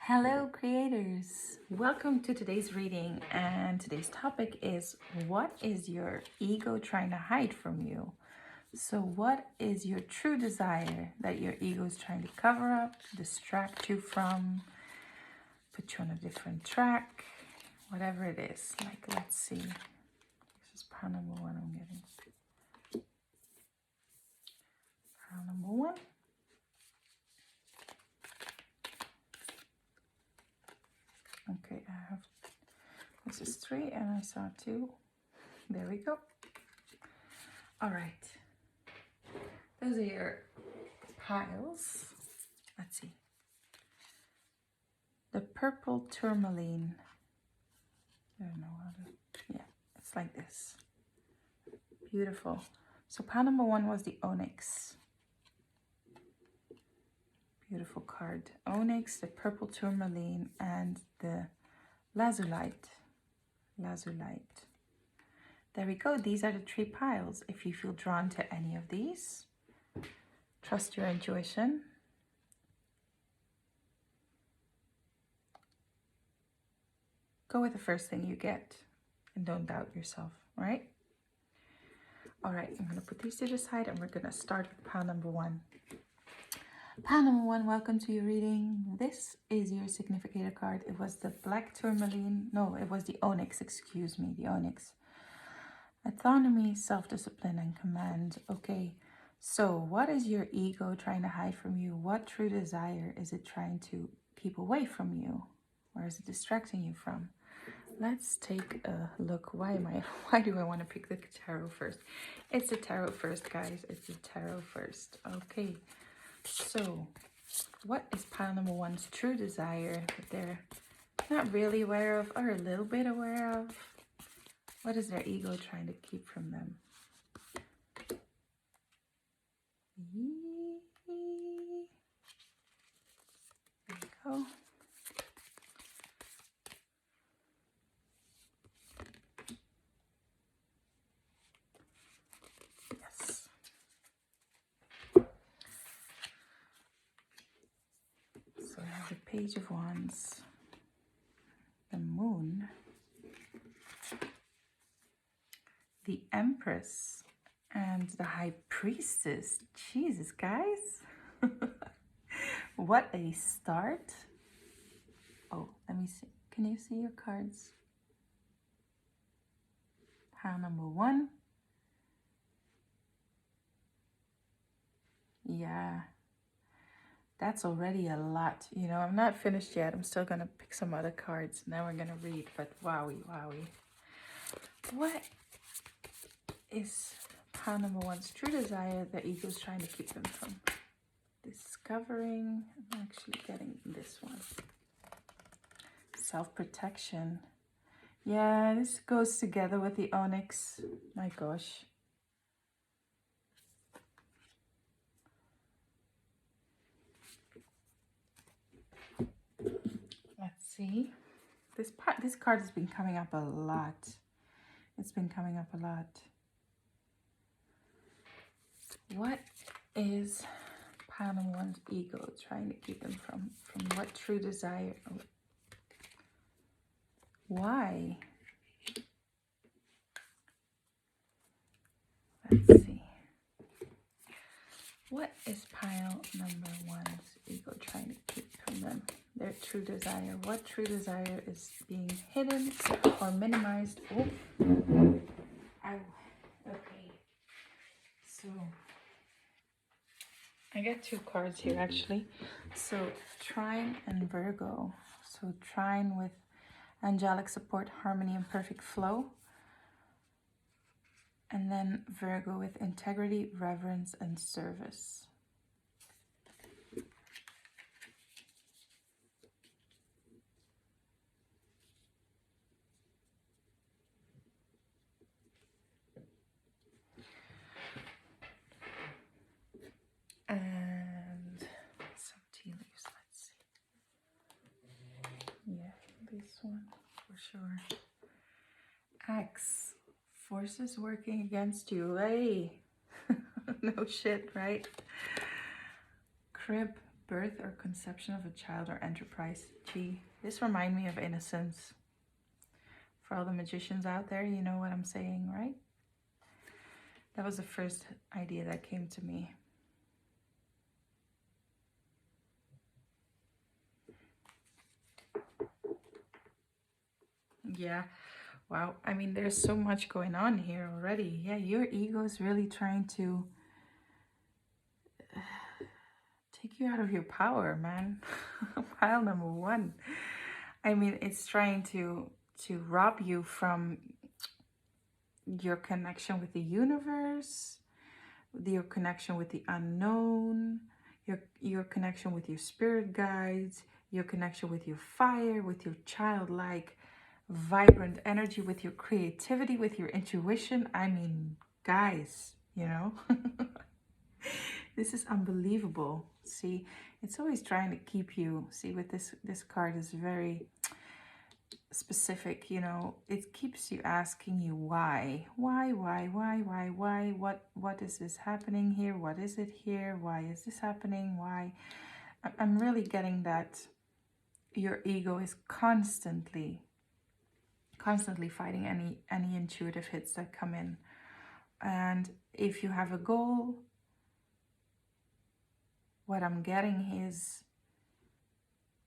Hello creators, welcome to today's reading, and today's topic is what is your ego trying to hide from you? So what is your true desire that your ego is trying to cover up, distract you from, put you on a different track, whatever it is. Like, let's see, this is pile number one. I'm getting pile number one. Okay, I have, this is 3 and I saw 2. There we go. All right, those are your piles. Let's see. The purple tourmaline. I don't know how to, yeah, it's like this. Beautiful. So pile number 1 was the onyx. Beautiful card. Onyx, the purple tourmaline, and the lazulite. Lazulite. There we go. These are the 3 piles. If you feel drawn to any of these, trust your intuition. Go with the first thing you get and don't doubt yourself, right? All right, I'm going to put these to the side and we're going to start with pile number 1. Pile number 1, welcome to your reading. This is your significator card. It was the black tourmaline. No, it was the onyx, excuse me, the onyx. Autonomy, self-discipline, and command. Okay, so what is your ego trying to hide from you? What true desire is it trying to keep away from you? Where is it distracting you from? Let's take a look. Why do I want to pick the tarot first? It's the tarot first, guys. It's the tarot first. Okay. So, what is pile number 1's true desire that they're not really aware of or a little bit aware of? What is their ego trying to keep from them? There we go. Yes. So I have the Page of Wands, the Moon, the Empress, and the High Priestess. Jesus, guys. What a start. Oh, let me see. Can you see your cards? Pile number 1. Yeah. That's already a lot. You know, I'm not finished yet. I'm still going to pick some other cards. Now we're going to read. But wowie, wowie. What is pile number 1's true desire that ego is trying to keep them from? Discovering. I'm actually getting this one. Self-protection. Yeah, this goes together with the onyx. My gosh. Let's see. This card has been coming up a lot. It's been coming up a lot. What is pile number 1's ego trying to keep them from what true desire? Why? Let's see. What is pile number 1's ego trying to keep from them? Their true desire. What true desire is being hidden or minimized? Oh, ow. Okay. So I get 2 cards here actually. So Trine and Virgo. So Trine with angelic support, harmony, and perfect flow. And then Virgo with integrity, reverence, and service. And some tea leaves, let's see. Yeah, this one for sure. X, forces working against you. Hey, no shit, right? Crib, Birth or conception of a child or enterprise. Gee, this reminds me of innocence. For all the magicians out there, you know what I'm saying, right? That was the first idea that came to me. Yeah, wow. I mean, there's so much going on here already. Yeah, your ego is really trying to take you out of your power, man. Pile number one. I mean, it's trying to rob you from your connection with the universe, your connection with the unknown, your connection with your spirit guides, your connection with your fire, with your childlike vibrant energy, with your creativity, with your intuition. I mean, guys, you know, this is unbelievable. See, it's always trying to keep you, see, with this card is very specific, you know, it keeps you asking you why, what is this happening here? What is it here? Why is this happening? Why? I'm really getting that your ego is constantly fighting any intuitive hits that come in. And if you have a goal, what I'm getting is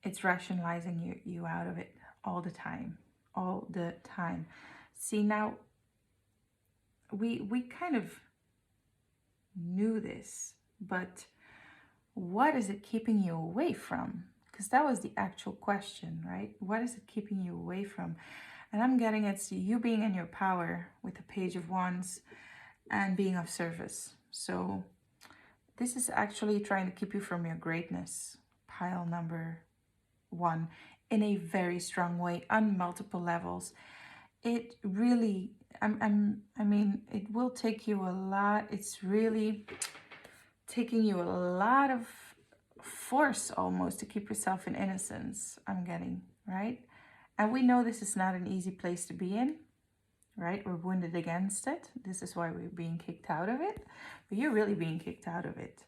it's rationalizing you out of it all the time. See, now we kind of knew this, but what is it keeping you away from? Because that was the actual question, right? What is it keeping you away from? And I'm getting it's you being in your power with the Page of Wands and being of service. So this is actually trying to keep you from your greatness. Pile number one, in a very strong way on multiple levels. It really, I mean, it will take you a lot. It's really taking you a lot of force almost to keep yourself in innocence, I'm getting, right? And we know this is not an easy place to be in, right? We're wounded against it. This is why we're being kicked out of it. But you're really being kicked out of it.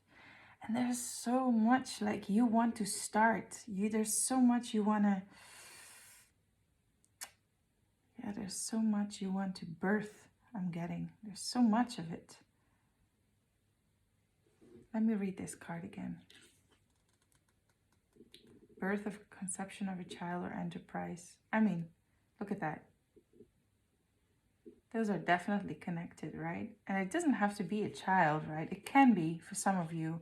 And there's so much like you want to start. There's so much you want to, there's so much you want to birth, I'm getting. There's so much of it. Let me read this card again. Birth of conception of a child or enterprise. I mean, look at that. Those are definitely connected, right? And it doesn't have to be a child, right? It can be for some of you,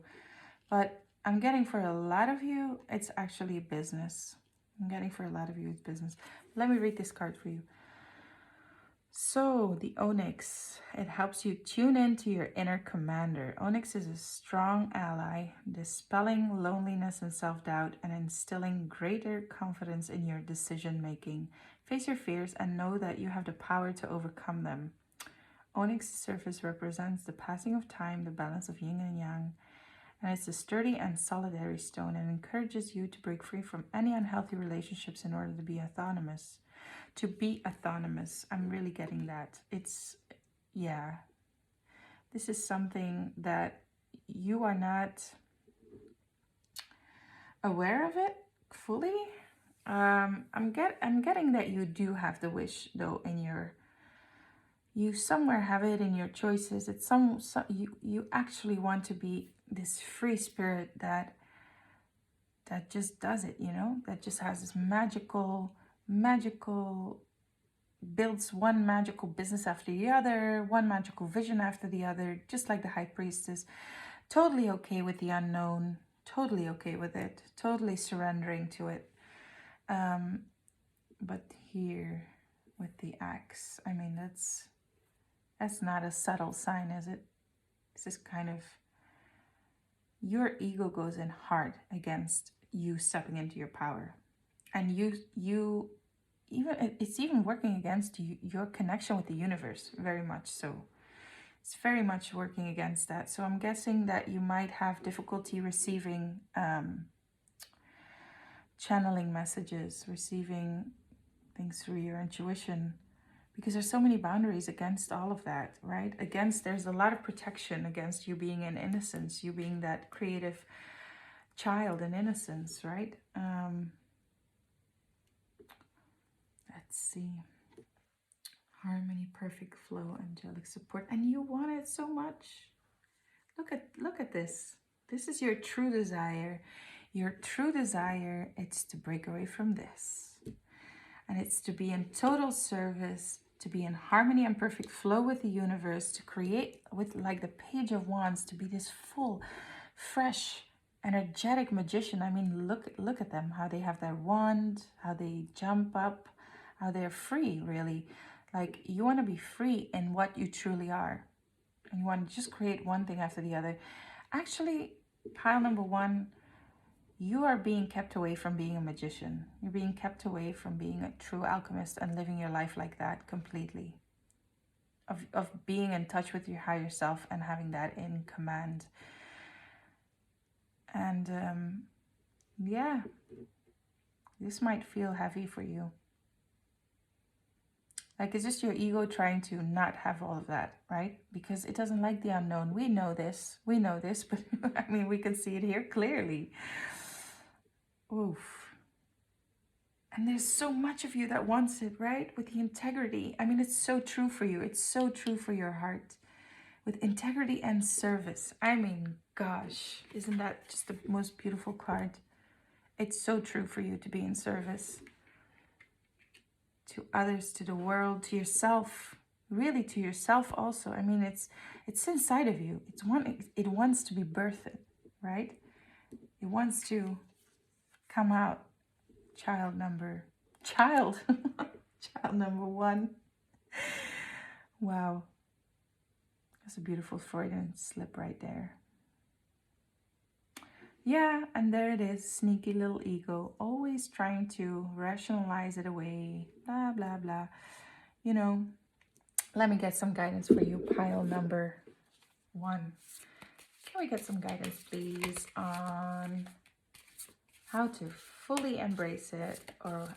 but I'm getting for a lot of you, it's actually business. I'm getting for a lot of you, it's business. Let me read this card for you. So the Onyx, it helps you tune into your inner commander. Onyx is a strong ally, dispelling loneliness and self-doubt and instilling greater confidence in your decision-making. Face your fears and know that you have the power to overcome them. Onyx's surface represents the passing of time, the balance of yin and yang, and it's a sturdy and solitary stone and encourages you to break free from any unhealthy relationships in order to be autonomous. To be autonomous, I'm really getting that. It's, yeah, this is something that you are not aware of it fully. I'm getting that you do have the wish though in your, you somewhere have it in your choices. It's you actually want to be this free spirit that just does it, you know, that just has this magical, builds one magical business after the other, one magical vision after the other, just like the High Priestess. Totally okay with the unknown, totally okay with it, totally surrendering to it. But here with the axe, I mean, that's not a subtle sign, is it? This is kind of, your ego goes in hard against you stepping into your power. And it's even working against your connection with the universe, very much so. It's very much working against that. So I'm guessing that you might have difficulty receiving channeling messages, receiving things through your intuition, because there's so many boundaries against all of that, right? There's a lot of protection against you being in innocence, you being that creative child and innocence, right? Let's see. Harmony, perfect flow, angelic support. And you want it so much. Look at this. This is your true desire. Your true desire, it's to break away from this. And it's to be in total service, to be in harmony and perfect flow with the universe, to create with like the Page of Wands, to be this full, fresh, energetic magician. I mean, look at them, how they have their wand, how they jump up, how they're free, really. Like, you want to be free in what you truly are. And you want to just create one thing after the other. Actually, pile number one, you are being kept away from being a magician. You're being kept away from being a true alchemist and living your life like that completely. Of being in touch with your higher self and having that in command. And yeah, this might feel heavy for you. Like, it's just your ego trying to not have all of that, right? Because it doesn't like the unknown. We know this, but I mean, we can see it here clearly. Oof. And there's so much of you that wants it, right? With the integrity. I mean, it's so true for you. It's so true for your heart. With integrity and service. I mean, gosh, isn't that just the most beautiful card? It's so true for you to be in service. To others, to the world, to yourself. Really, to yourself also. I mean, it's inside of you. It wants to be birthed, right? It wants to come out. Child number one. Wow. That's a beautiful Freudian slip right there. Yeah, and there it is, sneaky little ego, always trying to rationalize it away, blah, blah, blah. You know, let me get some guidance for you, pile number one. Can we get some guidance, please, on how to fully embrace it, or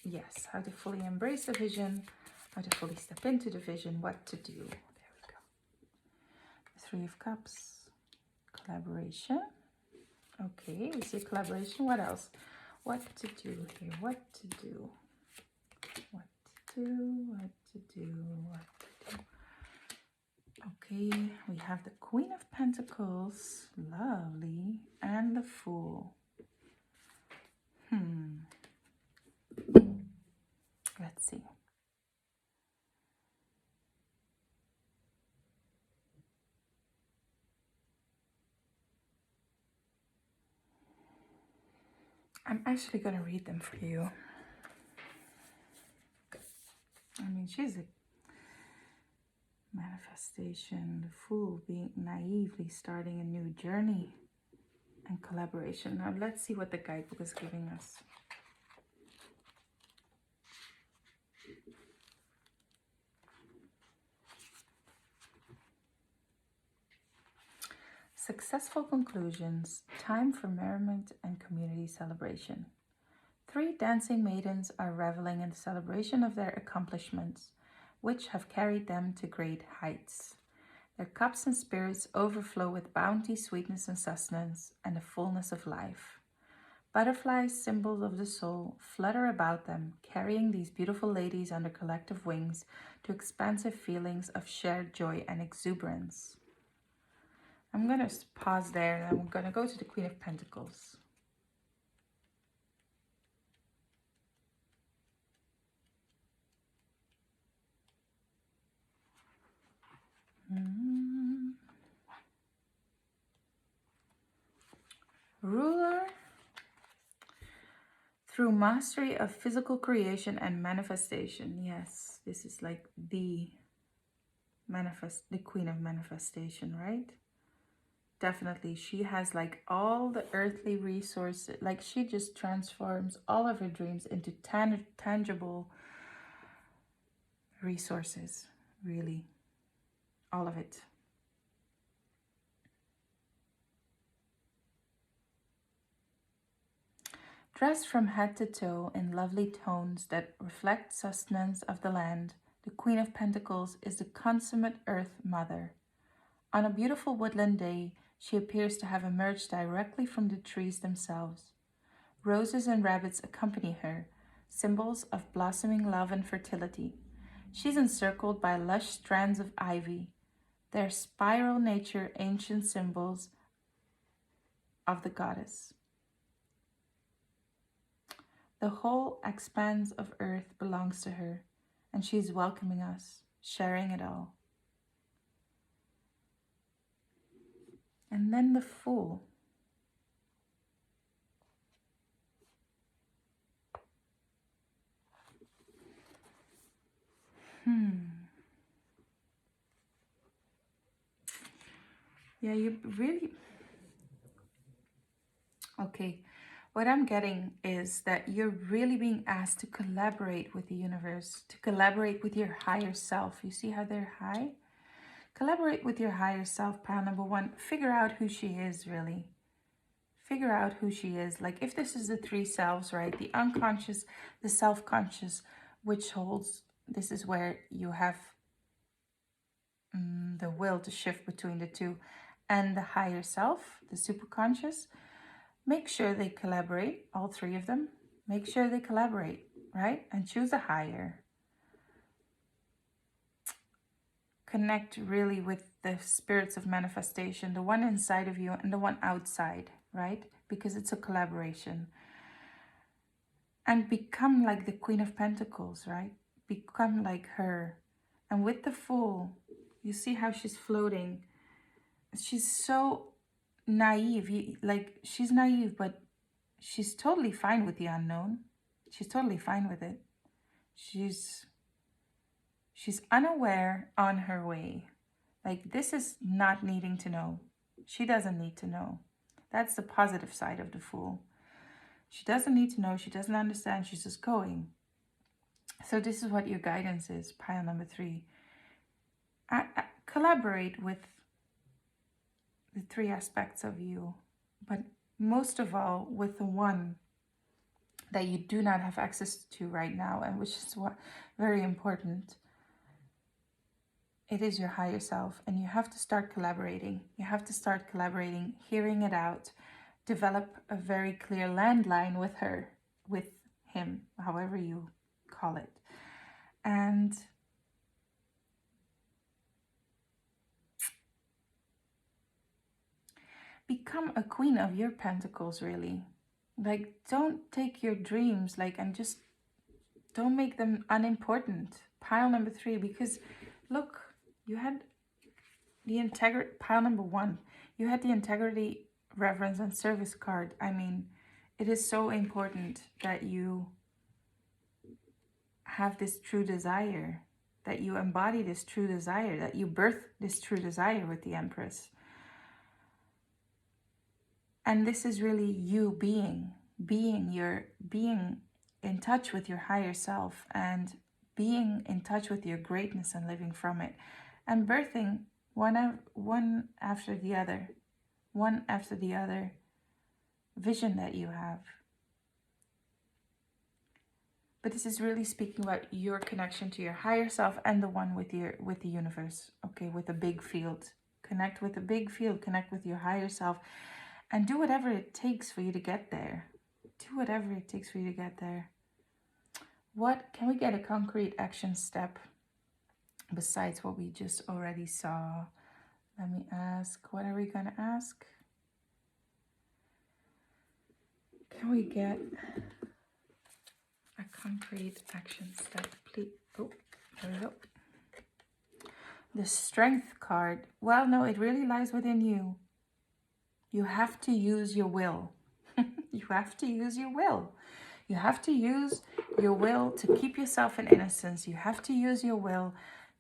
yes, how to fully embrace the vision, how to fully step into the vision, what to do. There we go. The Three of Cups, collaboration. Okay, we see collaboration. What else? What to do here? What to do? What to do? What to do? What to do? Okay, we have the Queen of Pentacles, lovely, and the Fool. Let's see. I'm actually going to read them for you. I mean, she's a manifestation, the Fool being naively starting a new journey and collaboration. Now, let's see what the guidebook is giving us. Successful conclusions, time for merriment and community celebration. 3 dancing maidens are reveling in the celebration of their accomplishments, which have carried them to great heights. Their cups and spirits overflow with bounty, sweetness, and sustenance, and the fullness of life. Butterflies, symbols of the soul, flutter about them, carrying these beautiful ladies under collective wings to expansive feelings of shared joy and exuberance. I'm going to pause there and I'm going to go to the Queen of Pentacles. Ruler through mastery of physical creation and manifestation. Yes, this is like the Queen of Manifestation, right? Definitely, she has like all the earthly resources. Like, she just transforms all of her dreams into tangible resources, really. All of it. Dressed from head to toe in lovely tones that reflect sustenance of the land, the Queen of Pentacles is the consummate Earth Mother. On a beautiful woodland day, She appears to have emerged directly from the trees themselves. Roses and rabbits accompany her, symbols of blossoming love and fertility. She's encircled by lush strands of ivy, their spiral nature ancient symbols of the goddess. The whole expanse of earth belongs to her, and she's welcoming us, sharing it all. And then the Fool. Yeah, you really... Okay, what I'm getting is that you're really being asked to collaborate with the universe, to collaborate with your higher self. You see how they're high? Collaborate with your higher self, pile number one. Figure out who she is, really. Figure out who she is. Like, if this is the three selves, right? The unconscious, the self-conscious, which holds, this is where you have the will to shift between the two, and the higher self, the superconscious. Make sure they collaborate, all three of them. Make sure they collaborate, right? And choose a higher. Connect really with the spirits of manifestation, the one inside of you and the one outside, right? Because it's a collaboration. And become like the Queen of Pentacles, right? Become like her. And with the Fool, you see how she's floating. She's so naive. Like, she's naive, but she's totally fine with the unknown. She's totally fine with it. She's unaware, on her way. Like, this is not needing to know. She doesn't need to know. That's the positive side of the Fool. She doesn't need to know. She doesn't understand. She's just going. So this is what your guidance is, pile number three. Collaborate with the three aspects of you, but most of all with the one that you do not have access to right now, and which is what very important. It is your higher self, and you have to start collaborating. You have to start collaborating, hearing it out, develop a very clear landline with her, with him, however you call it. And become a queen of your pentacles, really. Like, don't take your dreams, like, and just don't make them unimportant. Pile number three, because look, you had the integrity, pile number one, you had the integrity, reverence, and service card. I mean, it is so important that you have this true desire, that you embody this true desire, that you birth this true desire with the Empress. And this is really you being in touch with your higher self, and being in touch with your greatness and living from it, and birthing one after the other vision that you have. But this is really speaking about your connection to your higher self and the one with the universe. Okay, with a big field. Connect with the big field, connect with your higher self, and do whatever it takes for you to get there. Do whatever it takes for you to get there. What can we get a concrete action step besides what we just already saw? Let me ask, what are we gonna ask? Can we get a concrete action step, please? Oh, there we go. The Strength card. Well, no, it really lies within you. You have to use your will. You have to use your will. You have to use your will to keep yourself in innocence. You have to use your will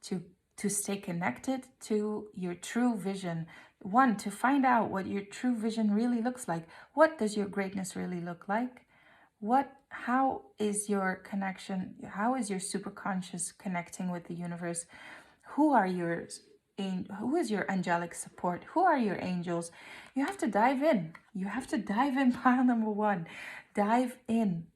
to stay connected to your true vision. One, to find out what your true vision really looks like. What does your greatness really look like? How is your connection? How is your superconscious connecting with the universe? Who is your angelic support? Who are your angels? You have to dive in. You have to dive in, pile number one. Dive in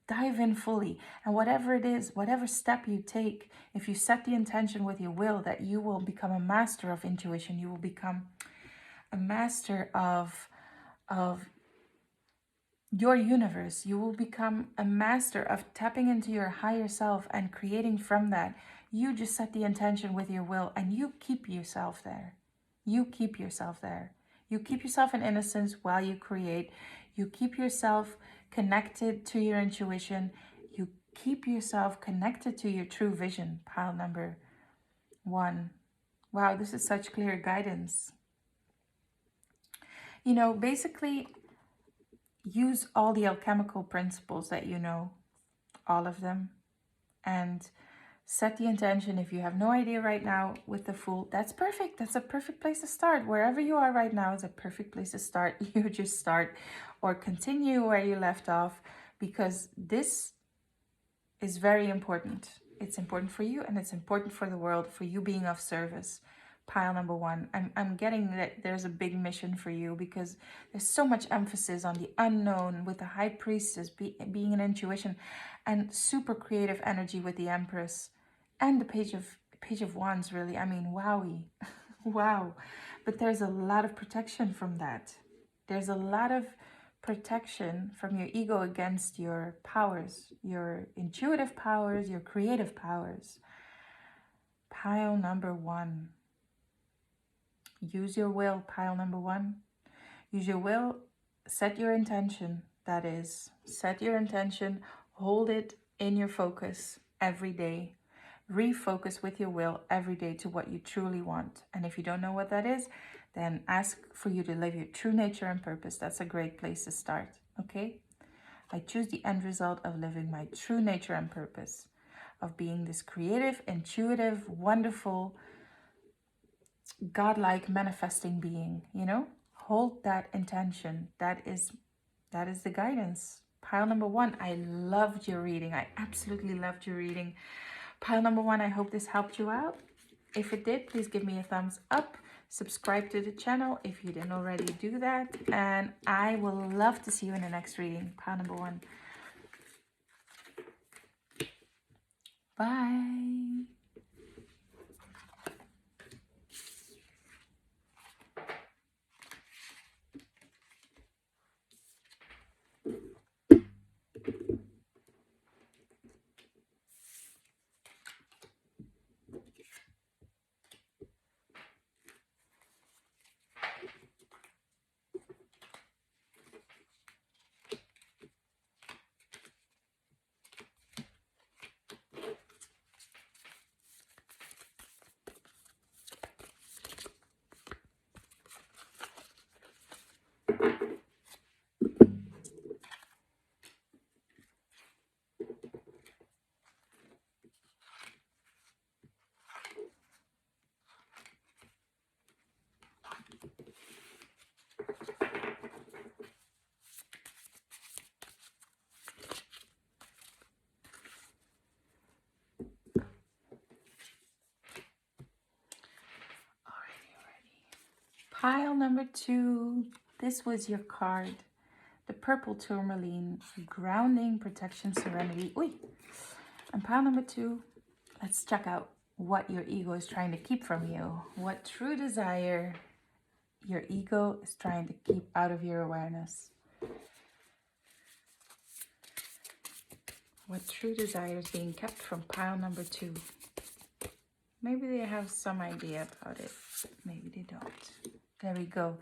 fully. And whatever it is, whatever step you take, if you set the intention with your will that you will become a master of intuition, you will become a master of your universe. You will become a master of tapping into your higher self and creating from that. You just set the intention with your will and you keep yourself there. You keep yourself there. You keep yourself in innocence while you create. You keep yourself connected to your intuition. You keep yourself connected to your true vision. Pile number 1. Wow, this is such clear guidance. You know, basically, use all the alchemical principles that you know, all of them, and set the intention. If you have no idea right now with the Fool, that's perfect. That's a perfect place to start. Wherever you are right now is a perfect place to start. You just start or continue where you left off, because this is very important. It's important for you and it's important for the world, for you being of service. Pile number 1. I'm getting that there's a big mission for you, because there's so much emphasis on the unknown with the High Priestess being an intuition, and super creative energy with the Empress and the Page of Wands, really. I mean, wowie. Wow. But there's a lot of protection from that. There's a lot of protection from your ego against your powers, your intuitive powers, your creative powers. Pile number 1. Use your will. Pile number 1. Use your will. Set your intention. That is, set your intention. Hold it in your focus every day. Refocus with your will every day to what you truly want. And if you don't know what that is, then ask for you to live your true nature and purpose. That's a great place to start. Okay? I choose the end result of living my true nature and purpose, of being this creative, intuitive, wonderful, godlike manifesting being. You know, hold that intention. That is the guidance. Pile number 1. I loved your reading. I absolutely loved your reading. Pile number 1, I hope this helped you out. If it did, please give me a thumbs up. Subscribe to the channel if you didn't already do that. And I will love to see you in the next reading. Pile number 1. Bye. Pile number 2. This was your card. The purple tourmaline, grounding, protection, serenity. Oi! And pile number 2, let's check out what your ego is trying to keep from you. What true desire your ego is trying to keep out of your awareness. What true desire is being kept from pile number 2. Maybe they have some idea about it. Maybe they don't. There we go.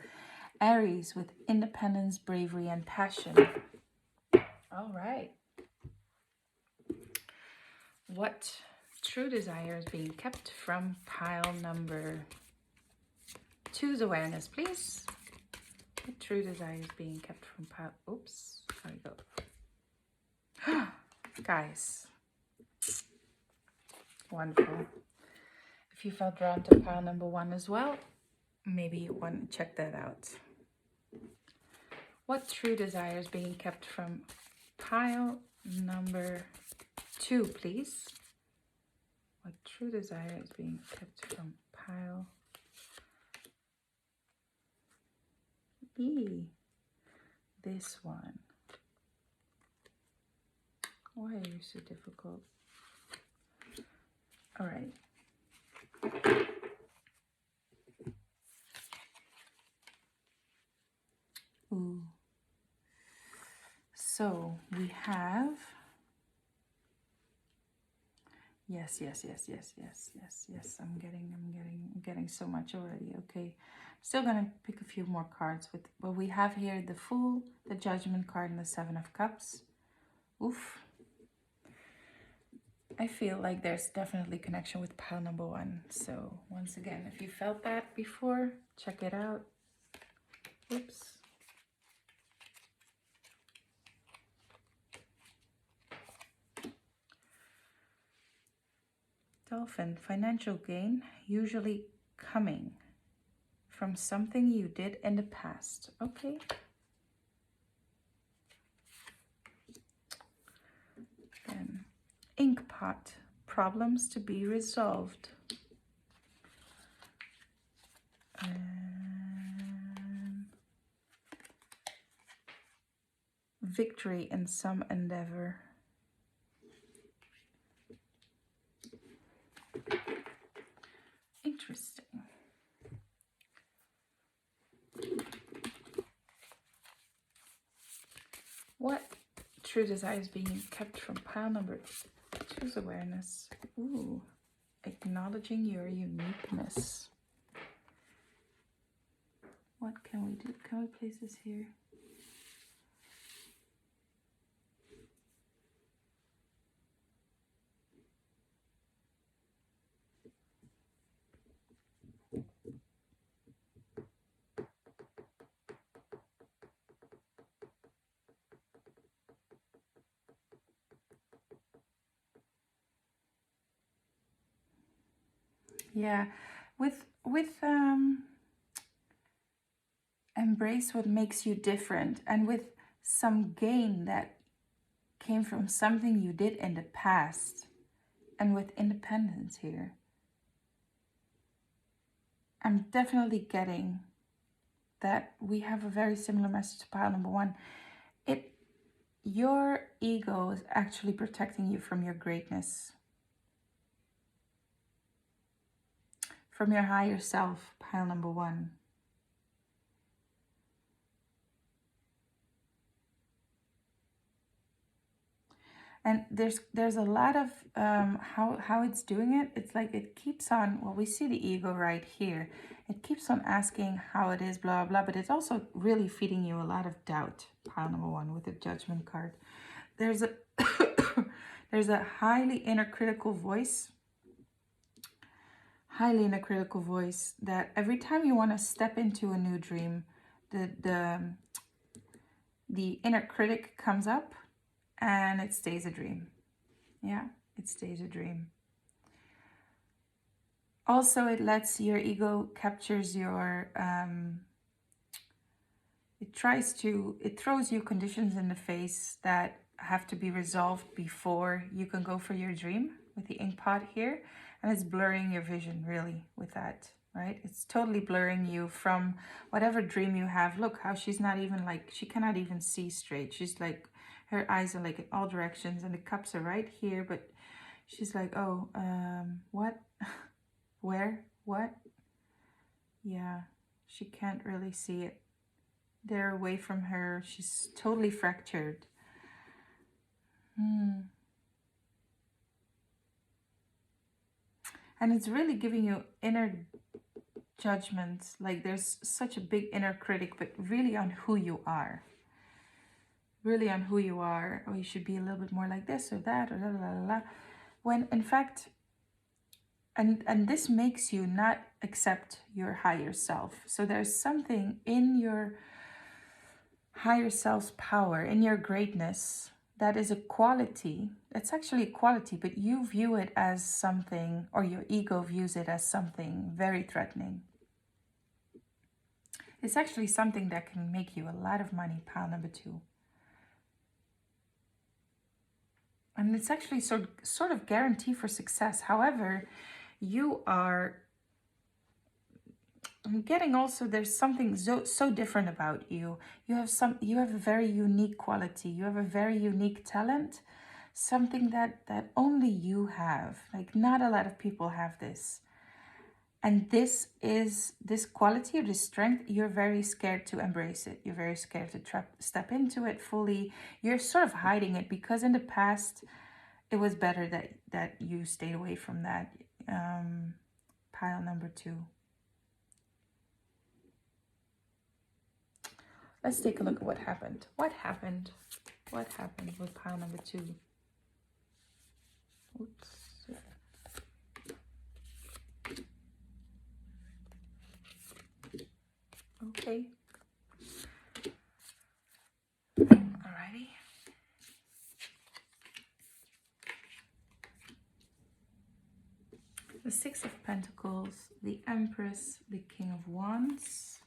Aries with independence, bravery, and passion. All right. What true desire is being kept from pile number 2's awareness, please? What true desire is being kept from pile... Oops. There we go. Guys. Wonderful. If you felt drawn to pile number 1 as well, maybe you want to check that out. What true desire is being kept from pile number 2, please? What true desire is being kept from pile E? This one. Why are you so difficult? All right. have, yes, I'm getting so much already. Okay, still gonna pick a few more cards with what we have here: the Fool, the Judgment card, and the Seven of Cups. Oof. I feel like there's definitely connection with pile number one. So once again, if you felt that before, check it out. Oops. Dolphin, financial gain, usually coming from something you did in the past. Okay. Then Inkpot, problems to be resolved. Victory in some endeavor. Interesting. What true desire is being kept from pile number 2's awareness? Ooh, acknowledging your uniqueness. What can we do? Can we place this here? Yeah, with embrace what makes you different, and with some gain that came from something you did in the past, and with independence here. I'm definitely getting that we have a very similar message to pile number one. Your ego is actually protecting you from your greatness, from your higher self, pile number one. And there's a lot of how it's doing it. It's like it keeps on, well, we see the ego right here. It keeps on asking how it is, blah, blah, but it's also really feeding you a lot of doubt, pile number one, with the Judgment card. There's a there's a highly inner critical voice that every time you want to step into a new dream, the inner critic comes up and it stays a dream. Yeah, it stays a dream. Also, it lets your ego captures your it throws you conditions in the face that have to be resolved before you can go for your dream with the Inkpot here. And it's blurring your vision really with that, right? It's totally blurring you from whatever dream you have. Look how she's not even like, she cannot even see straight. She's like, her eyes are like in all directions and the cups are right here, but she's like, oh, what? Where? What? Yeah, she can't really see it. They're away from her. She's totally fractured. And it's really giving you inner judgments. Like there's such a big inner critic, but really on who you are. Really on who you are. Oh, you should be a little bit more like this or that or la la la la. When in fact, and this makes you not accept your higher self. So there's something in your higher self's power, in your greatness, that is a quality. It's actually a quality, but you view it as something, or your ego views it as something very threatening. It's actually something that can make you a lot of money, pile number two. And it's actually sort of guarantee for success. However, you are, I'm getting also there's something so different about you. You have a very unique quality. You have a very unique talent, something that only you have. Like not a lot of people have this. And this quality or this strength, you're very scared to embrace it. You're very scared to step into it fully. You're sort of hiding it because in the past, it was better that you stayed away from that. Pile number 2. Let's take a look at what happened. What happened? What happened with pile number 2? Oops. Okay. Alrighty. The 6 of Pentacles, the Empress, the King of Wands.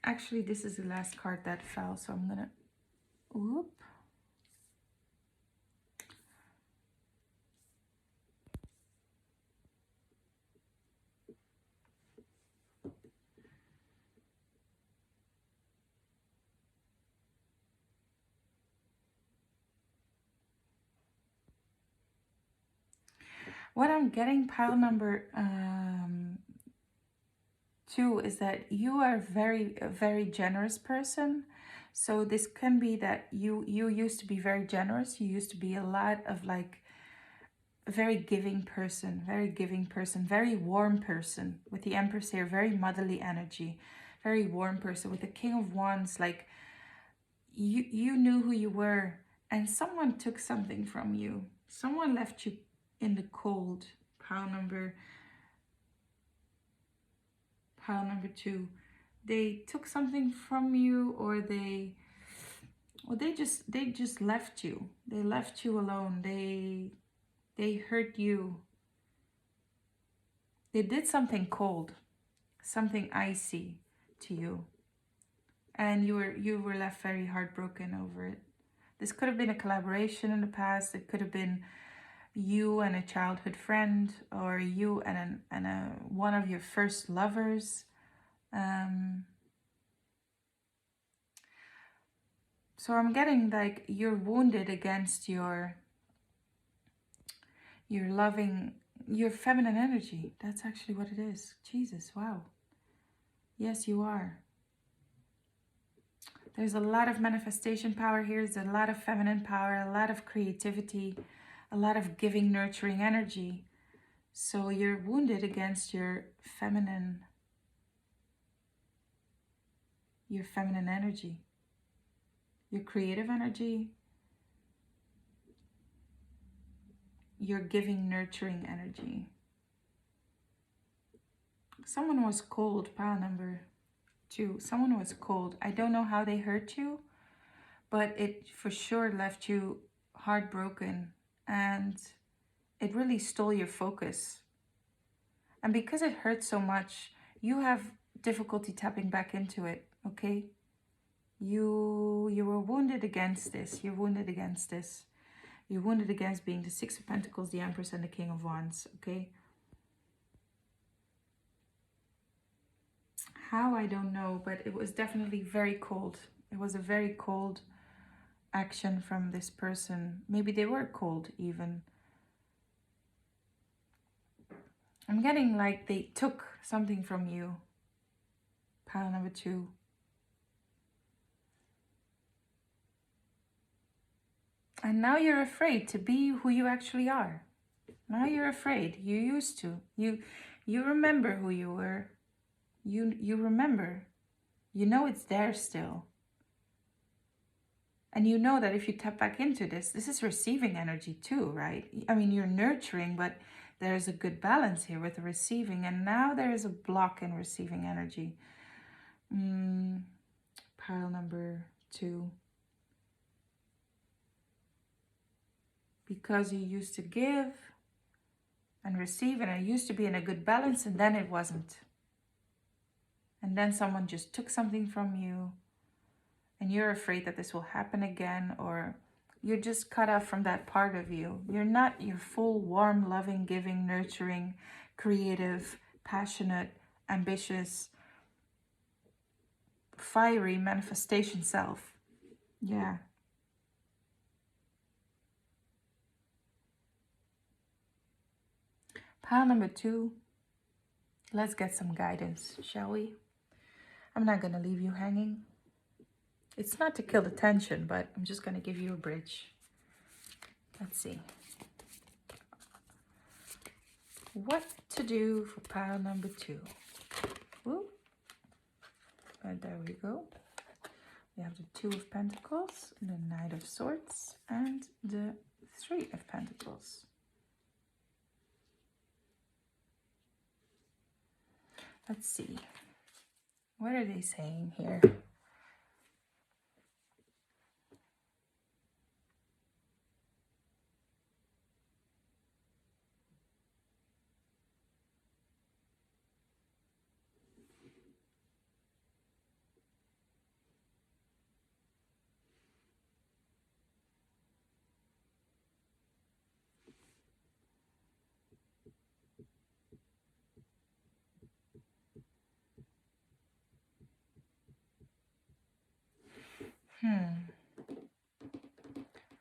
Actually, this is the last card that fell, so I'm gonna, whoop. What I'm getting, pile number 2, is that you are a very generous person. So this can be that you used to be very generous. You used to be a lot of like a very giving person, very warm person. With the Empress here, very motherly energy, very warm person. With the King of Wands, like you knew who you were and someone took something from you. Someone left you in the cold. Pile number 2. They took something from you, or they just left you. They left you alone. They hurt you. They did something cold, something icy to you. And you were left very heartbroken over it. This could have been a collaboration in the past. It could have been you and a childhood friend, or you and one of your first lovers. So I'm getting like you're wounded against your feminine energy. That's actually what it is. Jesus, wow. Yes, you are. There's a lot of manifestation power here. There's a lot of feminine power, a lot of creativity, a lot of giving, nurturing energy. So you're wounded against your feminine energy, your creative energy, your giving, nurturing energy. Someone was cold, pile number 2. Someone was cold. I don't know how they hurt you, but it for sure left you heartbroken, and it really stole your focus. And because it hurt so much, you have difficulty tapping back into it, okay? You were wounded against this. You're wounded against this. You're wounded against being the 6 of Pentacles, the Empress, and the King of Wands, okay? How, I don't know, but it was definitely very cold. It was a very cold action from this person. Maybe they were cold even. I'm getting like they took something from you. Pile number 2. And now you're afraid to be who you actually are. Now you're afraid. You used to. You remember who you were. You remember. You know it's there still. And you know that if you tap back into this is receiving energy too, right? I mean, you're nurturing, but there's a good balance here with the receiving. And now there is a block in receiving energy. Pile number 2. Because you used to give and receive, and it used to be in a good balance, and then it wasn't. And then someone just took something from you, and you're afraid that this will happen again, or you're just cut off from that part of you. You're not your full, warm, loving, giving, nurturing, creative, passionate, ambitious, fiery manifestation self. Yeah. Pile number 2. Let's get some guidance, shall we? I'm not going to leave you hanging. It's not to kill the tension, but I'm just going to give you a bridge. Let's see. What to do for pile number 2. Woo. And there we go. We have the 2 of Pentacles, the Knight of Swords, and the 3 of Pentacles. Let's see. What are they saying here?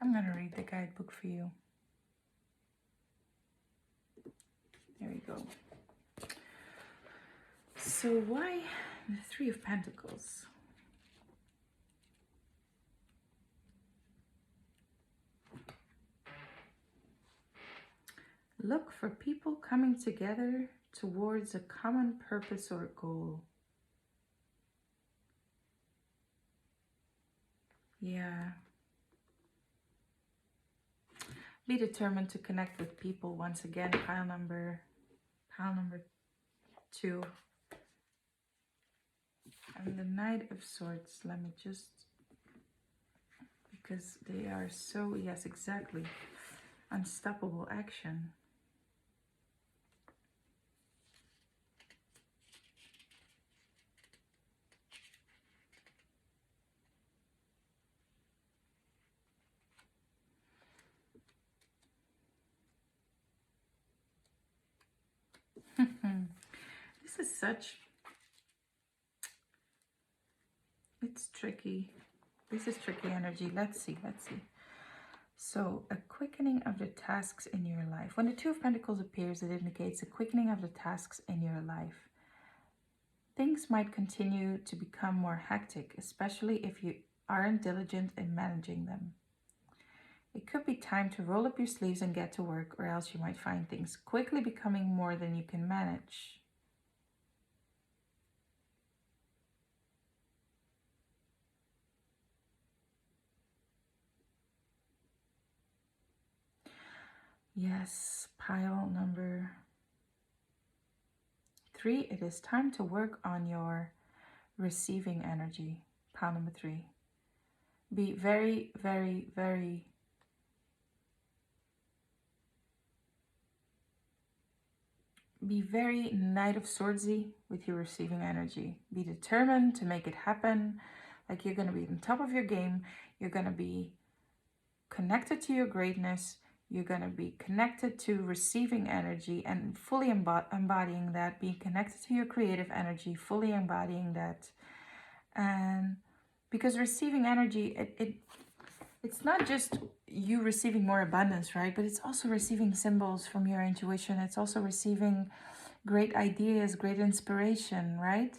I'm going to read the guidebook for you. There we go. So why the 3 of Pentacles? Look for people coming together towards a common purpose or goal. Yeah. Be determined to connect with people once again. Pile number 2. And the Knight of Swords. Let me just, because they are so, yes, exactly, unstoppable action. This is such, it's tricky. This is tricky energy. Let's see. So, a quickening of the tasks in your life. When the 2 of Pentacles appears, it indicates a quickening of the tasks in your life. Things might continue to become more hectic, especially if you aren't diligent in managing them. It could be time to roll up your sleeves and get to work, or else you might find things quickly becoming more than you can manage. Yes, pile number 3, it is time to work on your receiving energy. Pile number 3. Be very, very, very Knight of Swordsy with your receiving energy. Be determined to make it happen. Like you're going to be on top of your game. You're going to be connected to your greatness. You're going to be connected to receiving energy and fully embodying that. Being connected to your creative energy, fully embodying that. And because receiving energy, it's not just you receiving more abundance, right? But it's also receiving symbols from your intuition. It's also receiving great ideas, great inspiration, right?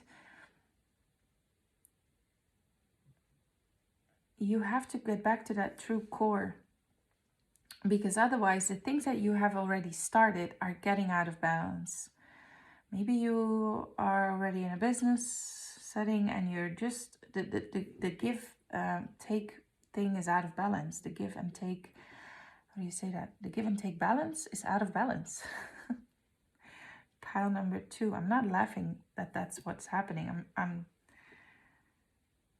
You have to get back to that true core, because otherwise the things that you have already started are getting out of balance. Maybe you are already in a business setting and you're just, the give, take thing is out of balance. The give and take, how do you say that? The give and take balance is out of balance. Pile number 2. I'm not laughing that that's what's happening.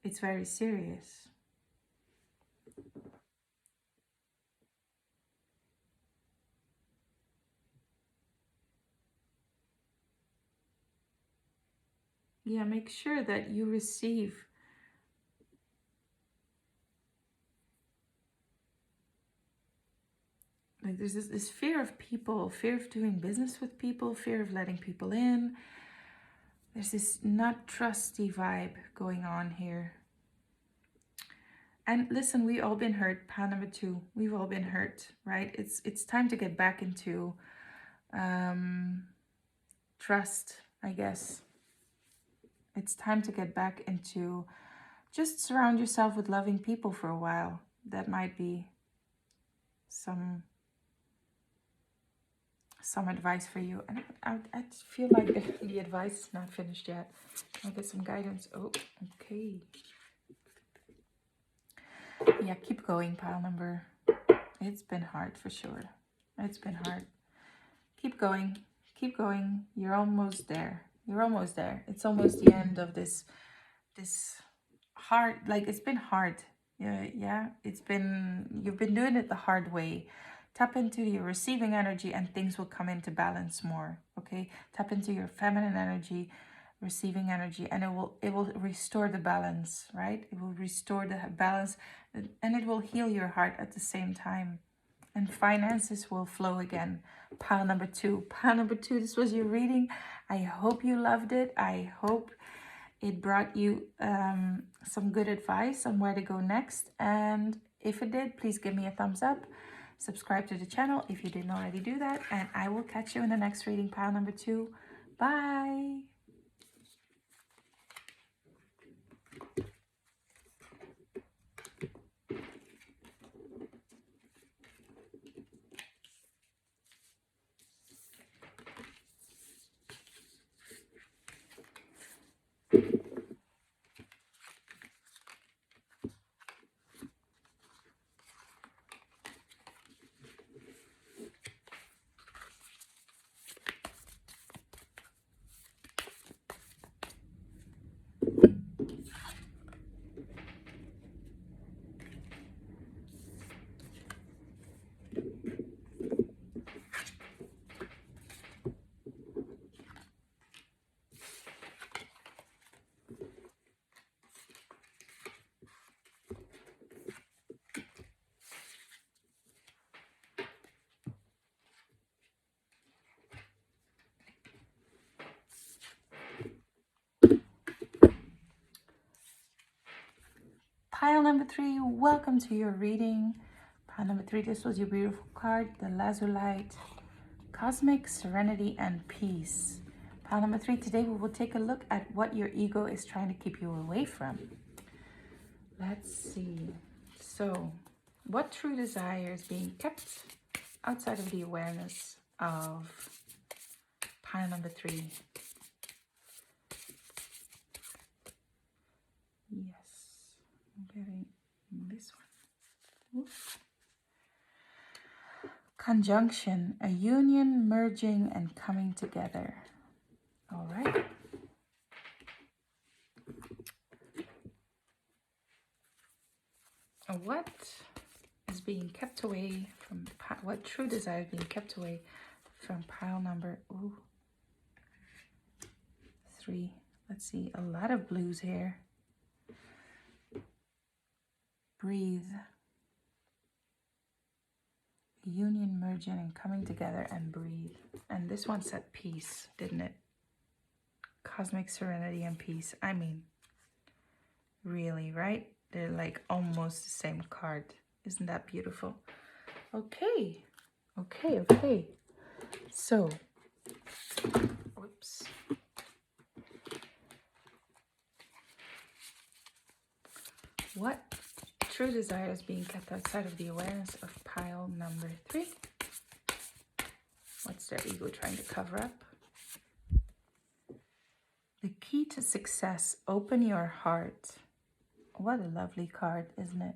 It's very serious. Yeah, make sure that you receive. Like there's this fear of people, fear of doing business with people, fear of letting people in. There's this not trusty vibe going on here. And listen, we've all been hurt. Pile number 2, we've all been hurt, right? It's time to get back into trust, I guess. It's time to get back into just surround yourself with loving people for a while. That might be some advice for you. And I feel like the advice is not finished yet. I'll get some guidance. Oh, okay. Yeah, keep going, pile number. It's been hard for sure. It's been hard. Keep going. Keep going. You're almost there. You're almost there. It's almost the end of this hard, like it's been hard. Yeah, you've been doing it the hard way. Tap into your receiving energy and things will come into balance more. Okay, tap into your feminine energy, receiving energy, and it will restore the balance, right? It will restore the balance, and it will heal your heart at the same time, and finances will flow again. Pile number 2. Pile number 2, this was your reading. I hope you loved it. I hope it brought you some good advice on where to go next. And if it did, please give me a thumbs up. Subscribe to the channel if you didn't already do that. And I will catch you in the next reading, pile number 2. Bye. Pile number 3, welcome to your reading. Pile number 3, this was your beautiful card, the Lazulite, Cosmic Serenity and Peace. Pile number 3, today we will take a look at what your ego is trying to keep you away from. Let's see. So, what true desire is being kept outside of the awareness of pile number 3? Yes, I'm getting this one. Oops. Conjunction, a union, merging, and coming together. All right. What is being kept away from, what true desire is being kept away from pile number 3? Let's see, a lot of blues here. Breathe. Union, merging, and coming together, and breathe. And this one said peace, didn't it? Cosmic serenity and peace. I mean, really, right? They're like almost the same card. Isn't that beautiful? Okay. Okay. So, whoops. What true desire is being kept outside of the awareness of pile number 3? What's their ego trying to cover up? The key to success, open your heart. What a lovely card, isn't it?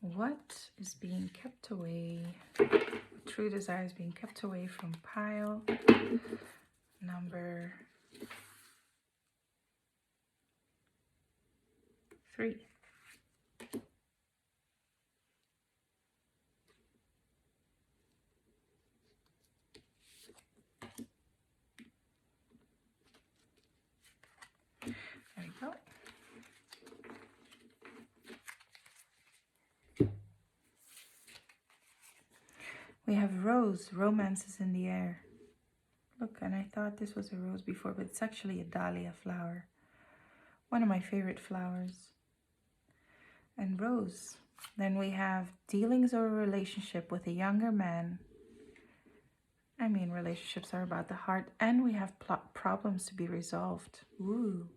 What is being kept away? True desire is being kept away from pile number 3. There we go. We have Rose, romance is in the air. Look, and I thought this was a rose before, but it's actually a dahlia flower. One of my favorite flowers. And rose. Then we have dealings or a relationship with a younger man. I mean, relationships are about the heart, and we have problems to be resolved. Ooh.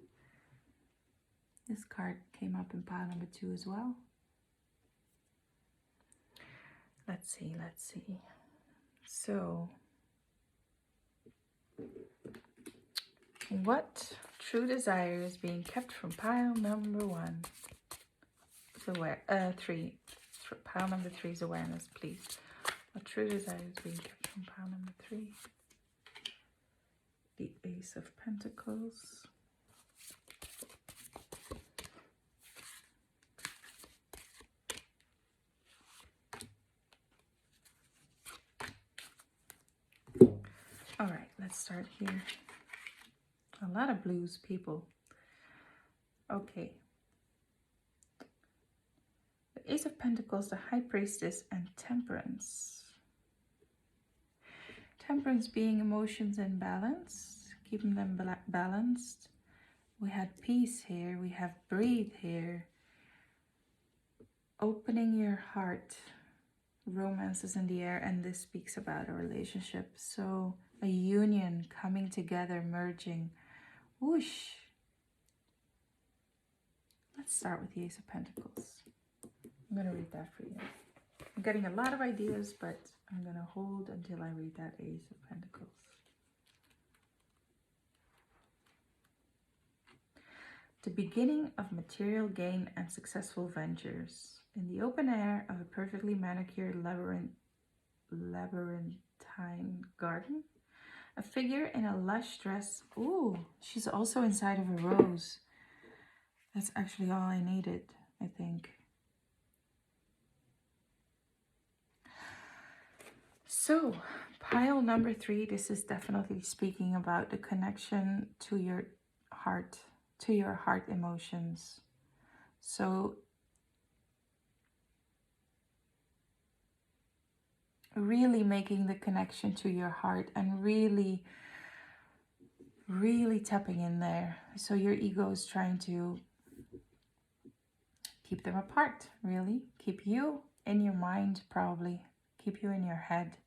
This card came up in pile number 2 as well. Let's see. So, what true desire is being kept from pile number 1? So where 3. Pile number 3 is awareness, please. What true desire is being kept from pile number 3? The Ace of Pentacles. All right, let's start here. A lot of blues, people. Okay. The Ace of Pentacles, the High Priestess, and Temperance. Temperance being emotions in balance, keeping them balanced. We had peace here. We have breathe here. Opening your heart. Romance is in the air, and this speaks about a relationship. So a union coming together, merging. Whoosh. Let's start with the Ace of Pentacles. I'm going to read that for you. I'm getting a lot of ideas, but I'm going to hold until I read that Ace of Pentacles. The beginning of material gain and successful ventures. In the open air of a perfectly manicured labyrinthine garden, a figure in a lush dress. Ooh, she's also inside of a rose. That's actually all I needed, I think. So, pile number 3, this is definitely speaking about the connection to your heart emotions. So, really making the connection to your heart and really tapping in there. So your ego is trying to keep them apart, really. Keep you in your mind, probably. Keep you in your head.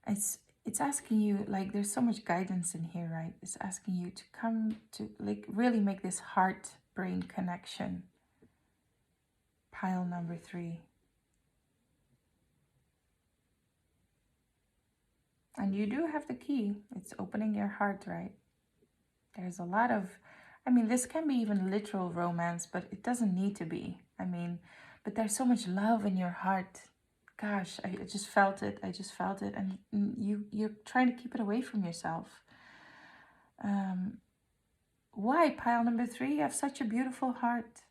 It's asking you, like, there's so much guidance in here, right? It's asking you to come to, like, really make this heart-brain connection. Pile number 3. And you do have the key. It's opening your heart, right? There's a lot of, I mean, this can be even literal romance, but it doesn't need to be. I mean, but there's so much love in your heart. Gosh, I just felt it. And you're trying to keep it away from yourself. Why, pile number 3? You have such a beautiful heart.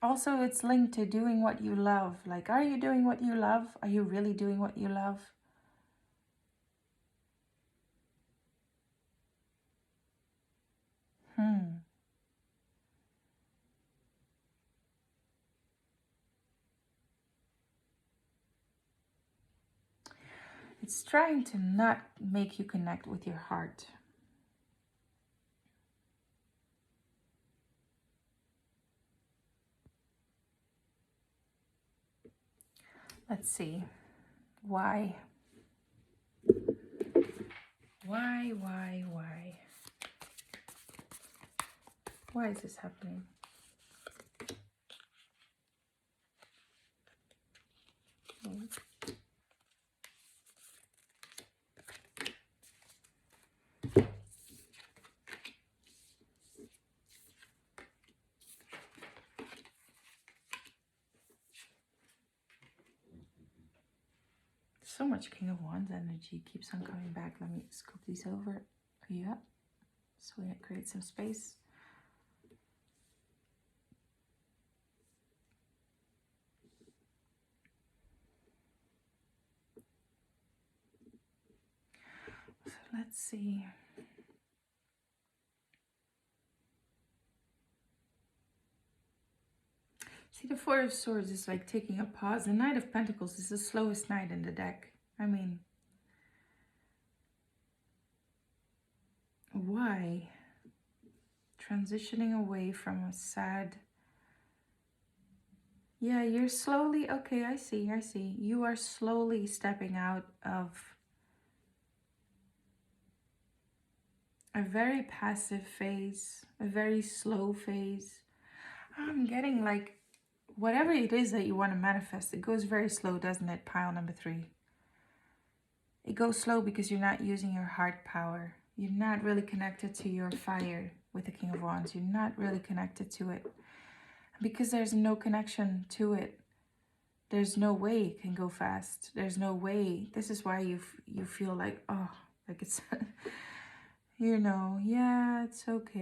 Also, it's linked to doing what you love. Like, are you doing what you love? Are you really doing what you love? It's trying to not make you connect with your heart. Let's see. Why? Why? Why is this happening? So much King of Wands energy keeps on coming back. Let me scoop these over. Yeah. So we create some space. So let's see. See, the Four of Swords is like taking a pause. The Knight of Pentacles is the slowest knight in the deck. I mean, Why? Transitioning away from a sad... Yeah, you're slowly... Okay, I see. You are slowly stepping out of a very passive phase, a very slow phase. I'm getting like, whatever it is that you want to manifest, it goes very slow, doesn't it? Pile number 3. It goes slow because you're not using your heart power. You're not really connected to your fire with the King of Wands. You're not really connected to it. Because there's no connection to it, there's no way it can go fast. There's no way. This is why you feel like, oh, like it's, you know, yeah, it's okay.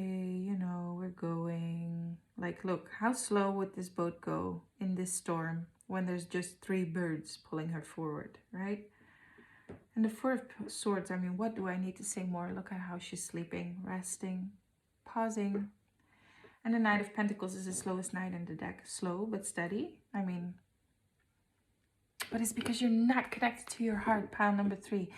You know, we're going. Like, look, how slow would this boat go in this storm when there's just 3 birds pulling her forward, right? And the 4 of Swords, I mean, what do I need to say more? Look at how she's sleeping, resting, pausing. And the Knight of Pentacles is the slowest knight in the deck. Slow but steady. I mean, but it's because you're not connected to your heart. Pile number 3.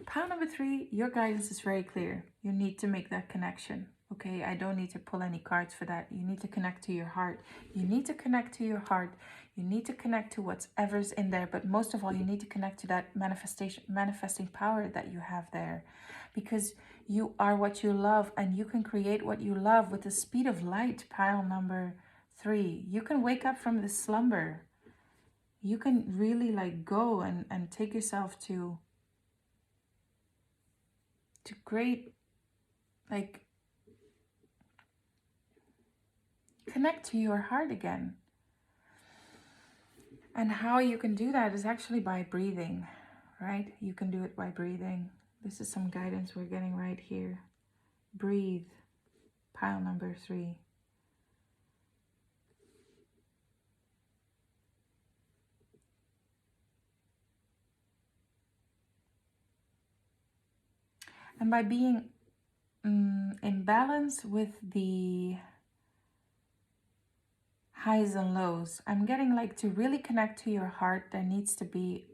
Pile number 3, your guidance is very clear. You need to make that connection. Okay, I don't need to pull any cards for that. You need to connect to your heart. You need to connect to your heart. You need to connect to whatever's in there. But most of all, you need to connect to that manifesting power that you have there. Because you are what you love, and you can create what you love with the speed of light. Pile number 3. You can wake up from this slumber. You can really like go and take yourself to great, like, connect to your heart again. And how you can do that is actually by breathing, right? You can do it by breathing. This is some guidance we're getting right here. Breathe. Pile number 3. And by being in balance with the highs and lows, I'm getting like, to really connect to your heart, there needs to be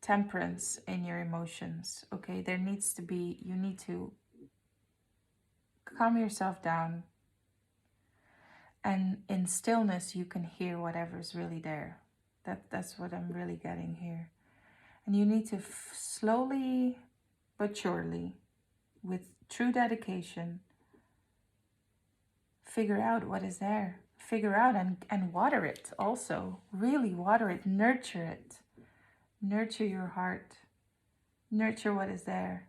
temperance in your emotions. Okay, there needs to be, you need to calm yourself down, and in stillness you can hear whatever's really there. That's what I'm really getting here. And you need to slowly but surely, with true dedication, figure out what is there. Figure out and water it also. Really water it. Nurture it. Nurture your heart. Nurture what is there.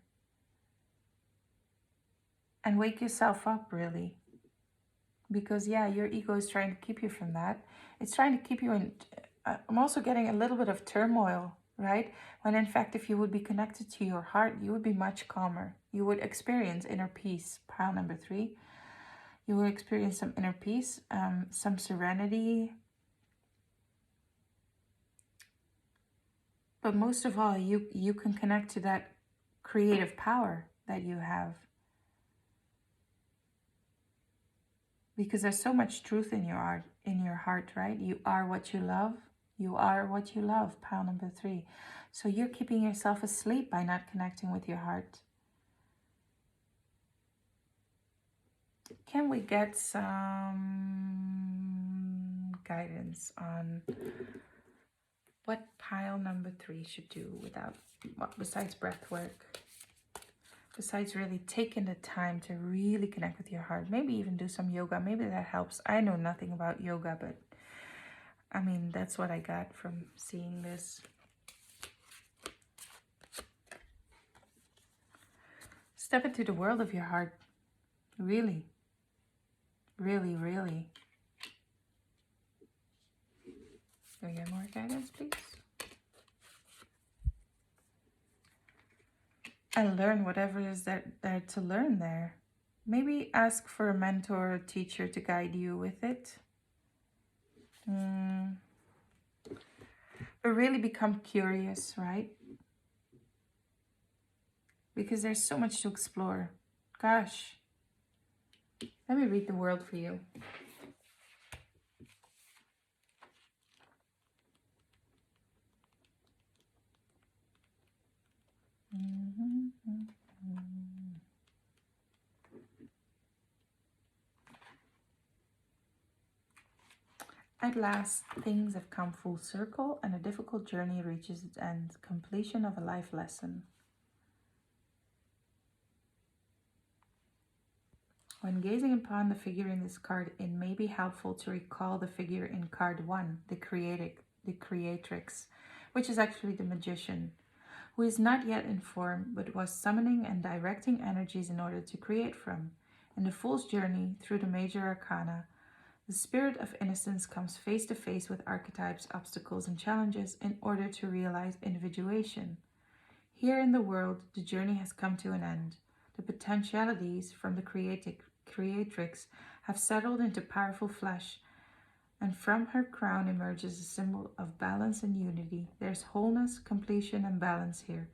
And wake yourself up, really. Because, yeah, your ego is trying to keep you from that. It's trying to keep you in... I'm also getting a little bit of turmoil, right? When in fact, if you would be connected to your heart, you would be much calmer. You would experience inner peace. Pile number 3. You will experience some inner peace, some serenity. But most of all, you can connect to that creative power that you have. Because there's so much truth in your heart, right? You are what you love. You are what you love. Pile number 3. So you're keeping yourself asleep by not connecting with your heart. Can we get some guidance on what pile number 3 should do without, well, besides breath work? Besides really taking the time to really connect with your heart. Maybe even do some yoga. Maybe that helps. I know nothing about yoga, but I mean, that's what I got from seeing this. Step into the world of your heart. Really. Really, really. Do we get more guidance, please? And learn whatever is there to learn there. Maybe ask for a mentor or teacher to guide you with it. But really become curious, right? Because there's so much to explore. Gosh. Let me read the world for you. At last, things have come full circle and a difficult journey reaches its end, completion of a life lesson. When gazing upon the figure in this card, it may be helpful to recall the figure in card 1, the creatrix, which is actually the magician, who is not yet in form, but was summoning and directing energies in order to create from. In the Fool's journey through the major arcana, the spirit of innocence comes face to face with archetypes, obstacles, and challenges in order to realize individuation. Here in the world, the journey has come to an end. The potentialities from the creatrix have settled into powerful flesh, and from her crown emerges a symbol of balance and unity. There's wholeness, completion, and balance here,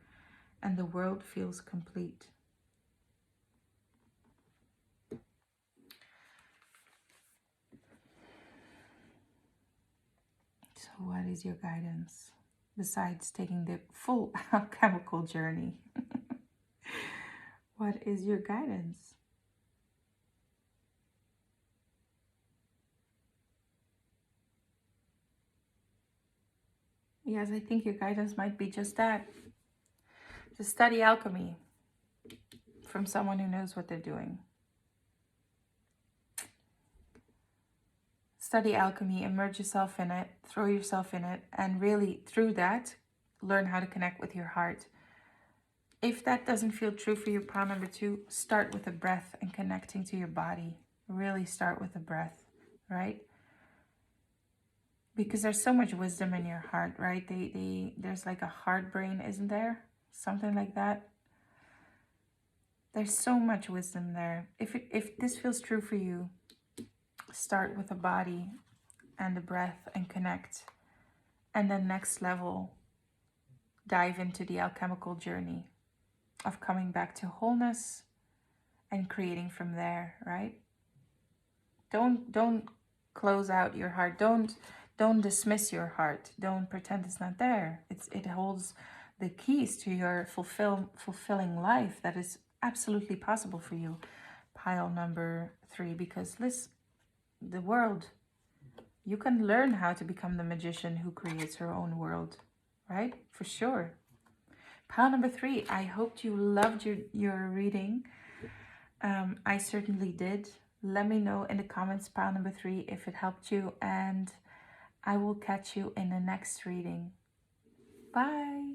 and the world feels complete. So what is your guidance, besides taking the full alchemical journey? What is your guidance? Yes, I think your guidance might be just that. To study alchemy from someone who knows what they're doing. Study alchemy, immerse yourself in it, throw yourself in it, and really, through that, learn how to connect with your heart. If that doesn't feel true for you, pile number 2, start with the breath and connecting to your body. Really start with the breath, right? Because there's so much wisdom in your heart, right? There's like a heart brain, isn't there? Something like that. There's so much wisdom there. If this feels true for you, start with the body and the breath and connect. And then next level, dive into the alchemical journey of coming back to wholeness and creating from there, right? Don't close out your heart. Don't dismiss your heart. Don't pretend it's not there. It holds the keys to your fulfilling life that is absolutely possible for you. Pile number 3, because the world, you can learn how to become the magician who creates her own world, right? For sure. Pile number 3, I hoped you loved your reading. I certainly did. Let me know in the comments, pile number 3, if it helped you, and I will catch you in the next reading. Bye.